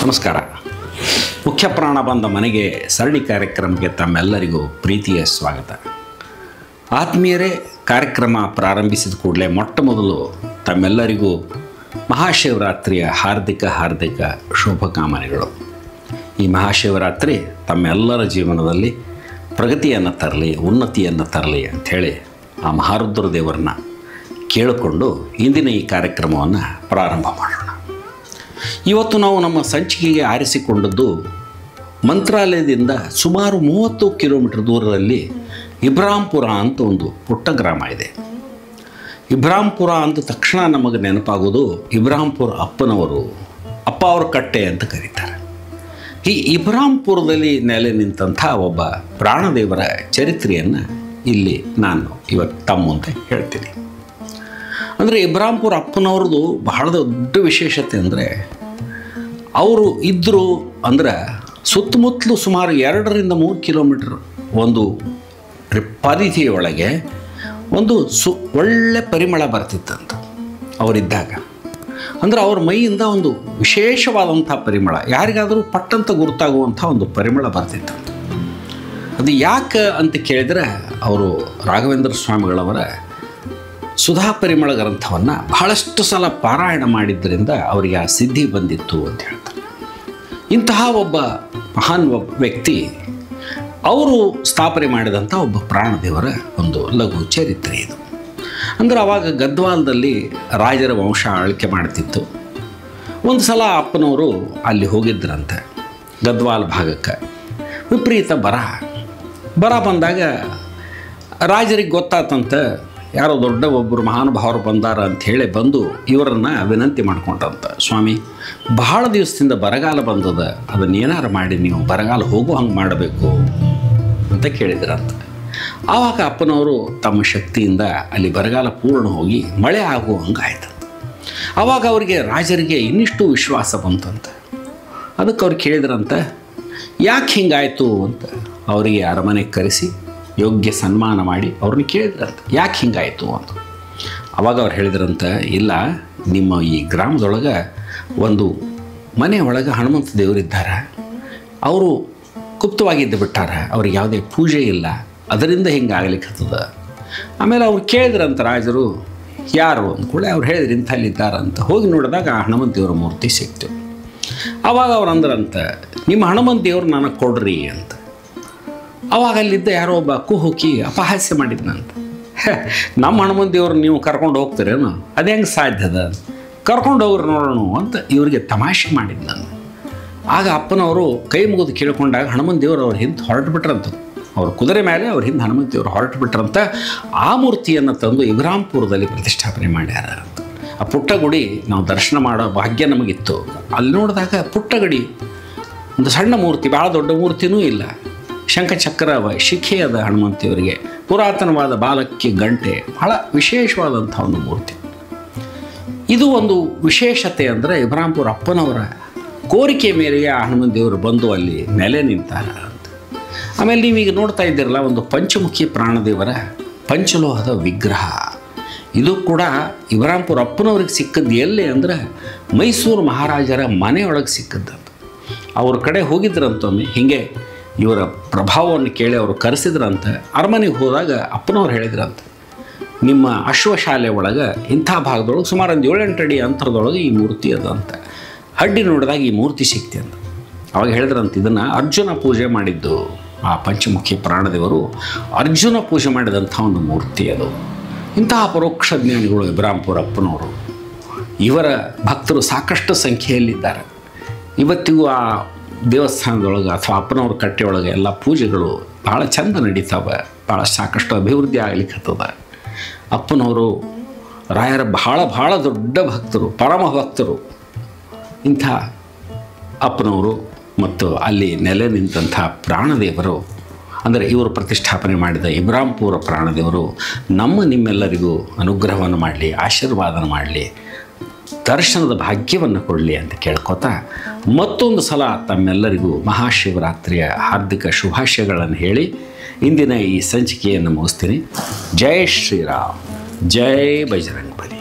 ನಮಸ್ಕಾರ. ಮುಖ್ಯ ಪ್ರಾಣ ಬಂದ ಮನೆಗೆ ಸರಣಿ ಕಾರ್ಯಕ್ರಮಕ್ಕೆ ತಮ್ಮೆಲ್ಲರಿಗೂ ಪ್ರೀತಿಯ ಸ್ವಾಗತ. ಆತ್ಮೀಯರೇ, ಕಾರ್ಯಕ್ರಮ ಪ್ರಾರಂಭಿಸಿದ ಕೂಡಲೇ ಮೊಟ್ಟ ಮೊದಲು ತಮ್ಮೆಲ್ಲರಿಗೂ ಮಹಾಶಿವರಾತ್ರಿಯ ಹಾರ್ದಿಕ ಶುಭಕಾಮನೆಗಳು. ಈ ಮಹಾಶಿವರಾತ್ರಿ ತಮ್ಮೆಲ್ಲರ ಜೀವನದಲ್ಲಿ ಪ್ರಗತಿಯನ್ನು ತರಲಿ, ಉನ್ನತಿಯನ್ನು ತರಲಿ ಅಂಥೇಳಿ ಆ ಮಹಾರುದ್ರ ದೇವರನ್ನ ಕೇಳಿಕೊಂಡು ಇಂದಿನ ಈ ಕಾರ್ಯಕ್ರಮವನ್ನು ಪ್ರಾರಂಭ ಮಾಡೋಣ. ಇವತ್ತು ನಾವು ನಮ್ಮ ಸಂಚಿಕೆಗೆ ಆರಿಸಿಕೊಂಡದ್ದು ಮಂತ್ರಾಲಯದಿಂದ ಸುಮಾರು 30 ಕಿಲೋಮೀಟರ್ ದೂರದಲ್ಲಿ ಇಬ್ರಾಂಪುರ ಅಂತ ಒಂದು ಪುಟ್ಟ ಗ್ರಾಮ ಇದೆ. ಇಬ್ರಾಂಪುರ ಅಂದ ತಕ್ಷಣ ನಮಗೆ ನೆನಪಾಗೋದು ಇಬ್ರಾಂಪುರ ಅಪ್ಪನವರು, ಅಪ್ಪ ಅವ್ರ ಕಟ್ಟೆ ಅಂತ ಕರೀತಾರೆ. ಈ ಇಬ್ರಾಂಪುರದಲ್ಲಿ ನೆಲೆ ನಿಂತಹ ಒಬ್ಬ ಪ್ರಾಣದೇವರ ಚರಿತ್ರೆಯನ್ನು ಇಲ್ಲಿ ನಾನು ಇವತ್ತು ತಮ್ಮ ಮುಂದೆ ಹೇಳ್ತೀನಿ. ಅಂದರೆ ಇಬ್ರಾಂಪುರ ಅಪ್ಪನವ್ರದ್ದು ಬಹಳ ದೊಡ್ಡ ವಿಶೇಷತೆ ಅಂದರೆ, ಅವರು ಇದ್ದರು ಅಂದ್ರೆ ಸುತ್ತಮುತ್ತಲು ಸುಮಾರು 2-3 ಕಿಲೋಮೀಟರ್ ಒಂದು ಪರಿಧಿಯೊಳಗೆ ಒಂದು ಒಳ್ಳೆ ಪರಿಮಳ ಬರ್ತಿತ್ತಂತ ಅವರಿದ್ದಾಗ. ಅಂದರೆ ಅವ್ರ ಮೈಯಿಂದ ಒಂದು ವಿಶೇಷವಾದಂಥ ಪರಿಮಳ, ಯಾರಿಗಾದರೂ ಪಟ್ಟಂತ ಗುರುತಾಗುವಂಥ ಒಂದು ಪರಿಮಳ ಬರ್ತಿತ್ತಂತ. ಅದು ಯಾಕೆ ಅಂತ ಕೇಳಿದರೆ, ಅವರು ರಾಘವೇಂದ್ರ ಸ್ವಾಮಿಗಳವರ ಸುಧಾ ಪರಿಮಳ ಗ್ರಂಥವನ್ನು ಬಹಳಷ್ಟು ಸಲ ಪಾರಾಯಣ ಮಾಡಿದ್ದರಿಂದ ಅವರಿಗೆ ಆ ಸಿದ್ಧಿ ಬಂದಿತ್ತು ಅಂತ ಹೇಳ್ತಾರೆ. ಇಂತಹ ಒಬ್ಬ ಮಹಾನ್ ವ್ಯಕ್ತಿ ಅವರು ಸ್ಥಾಪನೆ ಮಾಡಿದಂಥ ಒಬ್ಬ ಪ್ರಾಣದೇವರ ಒಂದು ಲಘು ಚರಿತ್ರೆ ಇದು. ಅಂದರೆ ಆವಾಗ ಗದ್ವಾಲದಲ್ಲಿ ರಾಜರ ವಂಶ ಆಳ್ಕೆ ಮಾಡ್ತಿತ್ತು. ಒಂದು ಸಲ ಅಪ್ಪನವರು ಅಲ್ಲಿ ಹೋಗಿದ್ದರಂತೆ ಗದ್ವಾಲ ಭಾಗಕ್ಕೆ. ವಿಪರೀತ ಬರ ಬಂದಾಗ ರಾಜರಿಗೆ ಗೊತ್ತಾತಂತ, ಯಾರೋ ದೊಡ್ಡ ಒಬ್ಬರು ಮಹಾನುಭಾವರು ಬಂದಾರ ಅಂಥೇಳಿ ಬಂದು ಇವರನ್ನು ವಿನಂತಿ ಮಾಡ್ಕೊಂಡಂತ, ಸ್ವಾಮಿ ಬಹಳ ದಿವಸದಿಂದ ಬರಗಾಲ ಬಂದದ, ಅದನ್ನೇನಾರು ಮಾಡಿ ನೀವು ಬರಗಾಲ ಹೋಗೋ ಹಂಗೆ ಮಾಡಬೇಕು ಅಂತ ಕೇಳಿದ್ರಂತ. ಆವಾಗ ಅಪ್ಪನವರು ತಮ್ಮ ಶಕ್ತಿಯಿಂದ ಅಲ್ಲಿ ಬರಗಾಲ ಪೂರ್ಣ ಹೋಗಿ ಮಳೆ ಆಗೋ ಹಂಗೆ ಆಯ್ತಂತ. ಆವಾಗ ಅವರಿಗೆ ರಾಜರಿಗೆ ಇನ್ನಿಷ್ಟು ವಿಶ್ವಾಸ ಬಂತಂತ. ಅದಕ್ಕೆ ಅವ್ರು ಕೇಳಿದ್ರಂತ, ಯಾಕೆ ಹಿಂಗಾಯಿತು ಅಂತ ಅವರಿಗೆ ಅರಮನೆಗೆ ಕರೆಸಿ ಯೋಗ್ಯ ಸನ್ಮಾನ ಮಾಡಿ ಅವ್ರನ್ನ ಕೇಳಿದ್ರಂತ, ಯಾಕೆ ಹಿಂಗಾಯಿತು ಅಂತ. ಅವಾಗ ಅವ್ರು ಹೇಳಿದ್ರಂತ, ಇಲ್ಲ, ನಿಮ್ಮ ಈ ಗ್ರಾಮದೊಳಗೆ ಒಂದು ಮನೆ ಒಳಗೆ ಹನುಮಂತ ದೇವರಿದ್ದಾರೆ, ಅವರು ಗುಪ್ತವಾಗಿದ್ದು ಬಿಟ್ಟಾರ, ಅವ್ರಿಗೆ ಯಾವುದೇ ಪೂಜೆ ಇಲ್ಲ, ಅದರಿಂದ ಹಿಂಗೆ ಆಗ್ಲಿಕ್ಕತ್ತದ. ಆಮೇಲೆ ಅವ್ರು ಕೇಳಿದ್ರಂತ ರಾಜರು, ಯಾರು ಅಂದ್ಕೂಳೆ ಅವ್ರು ಹೇಳಿದ್ರು ಇಂಥಲ್ಲಿದ್ದಾರಂತ. ಹೋಗಿ ನೋಡಿದಾಗ ಆ ಹನುಮಂತ ದೇವರ ಮೂರ್ತಿ ಸಿಕ್ತು. ಆವಾಗ ಅವ್ರು ಅಂದ್ರಂತ, ನಿಮ್ಮ ಹನುಮಂತ ದೇವ್ರು ನನಗೆ ಕೊಡ್ರಿ ಅಂತ. ಆವಾಗ ಅಲ್ಲಿದ್ದ ಯಾರೋ ಒಬ್ಬ ಕುಹುಕಿ ಅಪಹಾಸ್ಯ ಮಾಡಿದ್ನಂತ, ನಮ್ಮ ಹನುಮಂತ ದೇವ್ರು ನೀವು ಕರ್ಕೊಂಡು ಹೋಗ್ತೀರೇನು, ಅದು ಹೆಂಗೆ ಸಾಧ್ಯದ, ಕರ್ಕೊಂಡು ಹೋಗ್ರಿ ನೋಡೋಣ ಅಂತ ಇವ್ರಿಗೆ ತಮಾಷೆ ಮಾಡಿದ್ ನಾನು. ಆಗ ಅಪ್ಪನವರು ಕೈ ಮುಗಿದು ಕೇಳ್ಕೊಂಡಾಗ ಹನುಮಂತ ದೇವರು ಅವ್ರ ಹಿಂದೆ ಹೊರಟು ಬಿಟ್ರಂತ. ಅವ್ರ ಕುದುರೆ ಮೇಲೆ ಅವ್ರ ಹಿಂದೆ ಹನುಮಂತ ದೇವರು ಹೊರಟು ಬಿಟ್ರಂತ. ಆ ಮೂರ್ತಿಯನ್ನು ತಂದು ಇಬ್ರಾಂಪುರದಲ್ಲಿ ಪ್ರತಿಷ್ಠಾಪನೆ ಮಾಡ್ಯಾರ ಅಂತ. ಆ ಪುಟ್ಟ ಗುಡಿ ನಾವು ದರ್ಶನ ಮಾಡೋ ಭಾಗ್ಯ ನಮಗಿತ್ತು. ಅಲ್ಲಿ ನೋಡಿದಾಗ ಪುಟ್ಟ ಗಡಿ, ಒಂದು ಸಣ್ಣ ಮೂರ್ತಿ, ಭಾಳ ದೊಡ್ಡ ಮೂರ್ತಿನೂ ಇಲ್ಲ, ಶಂಖಚಕ್ರ ಶಿಖೆ ಅದ ಹನುಮಂತಿಯವರಿಗೆ, ಪುರಾತನವಾದ ಬಾಲಕ್ಕೆ ಗಂಟೆ, ಬಹಳ ವಿಶೇಷವಾದಂಥ ಒಂದು ಮೂರ್ತಿ. ಇದು ಒಂದು ವಿಶೇಷತೆ ಅಂದರೆ ಇಬ್ರಾಂಪುರ ಅಪ್ಪನವರ ಕೋರಿಕೆ ಮೇರೆಗೆ ಆ ಹನುಮಂತ ದೇವರು ಬಂದು ಅಲ್ಲಿ ನೆಲೆ ನಿಂತಾರ ಅಂತ. ಆಮೇಲೆ ನೀವೀಗ ನೋಡ್ತಾ ಇದ್ದೀರಲ್ಲ, ಒಂದು ಪಂಚಮುಖಿ ಪ್ರಾಣದೇವರ ಪಂಚಲೋಹದ ವಿಗ್ರಹ. ಇದು ಕೂಡ ಇಬ್ರಾಂಪುರ ಅಪ್ಪನವ್ರಿಗೆ ಸಿಕ್ಕದ್ದು ಎಲ್ಲಿ ಅಂದರೆ ಮೈಸೂರು ಮಹಾರಾಜರ ಮನೆಯೊಳಗೆ ಸಿಕ್ಕದ್ದಂತ. ಅವ್ರ ಕಡೆ ಹೋಗಿದ್ರಂತೊಮ್ಮೆ, ಹೀಗೆ ಇವರ ಪ್ರಭಾವವನ್ನು ಕೇಳಿ ಅವರು ಕರೆಸಿದ್ರಂತ. ಅರಮನೆಗೆ ಹೋದಾಗ ಅಪ್ಪನವ್ರು ಹೇಳಿದ್ರಂತ, ನಿಮ್ಮ ಅಶ್ವಶಾಲೆ ಒಳಗೆ ಇಂಥ ಭಾಗದೊಳಗೆ ಸುಮಾರು ಒಂದು 7-8 ಅಡಿ ಅಂತರದೊಳಗೆ ಈ ಮೂರ್ತಿ ಅದಂತ. ಹಡ್ಡಿ ನೋಡಿದಾಗ ಈ ಮೂರ್ತಿ ಸಿಕ್ತಿ ಅಂತ. ಅವಾಗ ಹೇಳಿದ್ರಂತ, ಇದನ್ನು ಅರ್ಜುನ ಪೂಜೆ ಮಾಡಿದ್ದು, ಆ ಪಂಚಮುಖಿ ಪ್ರಾಣದೇವರು ಅರ್ಜುನ ಪೂಜೆ ಮಾಡಿದಂಥ ಒಂದು ಮೂರ್ತಿ ಅದು. ಇಂತಹ ಪರೋಕ್ಷ ಜ್ಞಾನಿಗಳು ಇಬ್ರಾಂಪುರ ಅಪ್ಪನವರು. ಇವರ ಭಕ್ತರು ಸಾಕಷ್ಟು ಸಂಖ್ಯೆಯಲ್ಲಿದ್ದಾರೆ. ಇವತ್ತಿಗೂ ಆ ದೇವಸ್ಥಾನದೊಳಗೆ ಅಥವಾ ಅಪ್ಪನವ್ರ ಕಟ್ಟೆಯೊಳಗೆ ಎಲ್ಲ ಪೂಜೆಗಳು ಭಾಳ ಚಂದ ನಡೀತಾವೆ, ಭಾಳ ಸಾಕಷ್ಟು ಅಭಿವೃದ್ಧಿ ಆಗ್ಲಿಕ್ಕತ್ತದ. ಅಪ್ಪನವರು ರಾಯರ ಭಾಳ ದೊಡ್ಡ ಭಕ್ತರು, ಪರಮ ಭಕ್ತರು. ಇಂಥ ಅಪ್ಪನವರು ಮತ್ತು ಅಲ್ಲಿ ನೆಲೆ ನಿಂತಹ ಪ್ರಾಣದೇವರು ಅಂದರೆ ಇವರು ಪ್ರತಿಷ್ಠಾಪನೆ ಮಾಡಿದ ಇಬ್ರಾಂಪುರ ಪ್ರಾಣದೇವರು ನಿಮ್ಮೆಲ್ಲರಿಗೂ ಅನುಗ್ರಹವನ್ನು ಮಾಡಲಿ, ಆಶೀರ್ವಾದನ ಮಾಡಲಿ, ದರ್ಶನದ ಭಾಗ್ಯವನ್ನು ಕೊಡಲಿ ಅಂತ ಕೇಳ್ಕೊತಾ ಮತ್ತೊಂದು ಸಲ ತಮ್ಮೆಲ್ಲರಿಗೂ ಮಹಾಶಿವರಾತ್ರಿಯ ಹಾರ್ದಿಕ ಶುಭಾಶಯಗಳನ್ನು ಹೇಳಿ ಇಂದಿನ ಈ ಸಂಚಿಕೆಯನ್ನು ಮುಗಿಸ್ತೀನಿ. ಜೈ ಶ್ರೀರಾಮ್, ಜೈ ಬಜರಂಗಬಲಿ.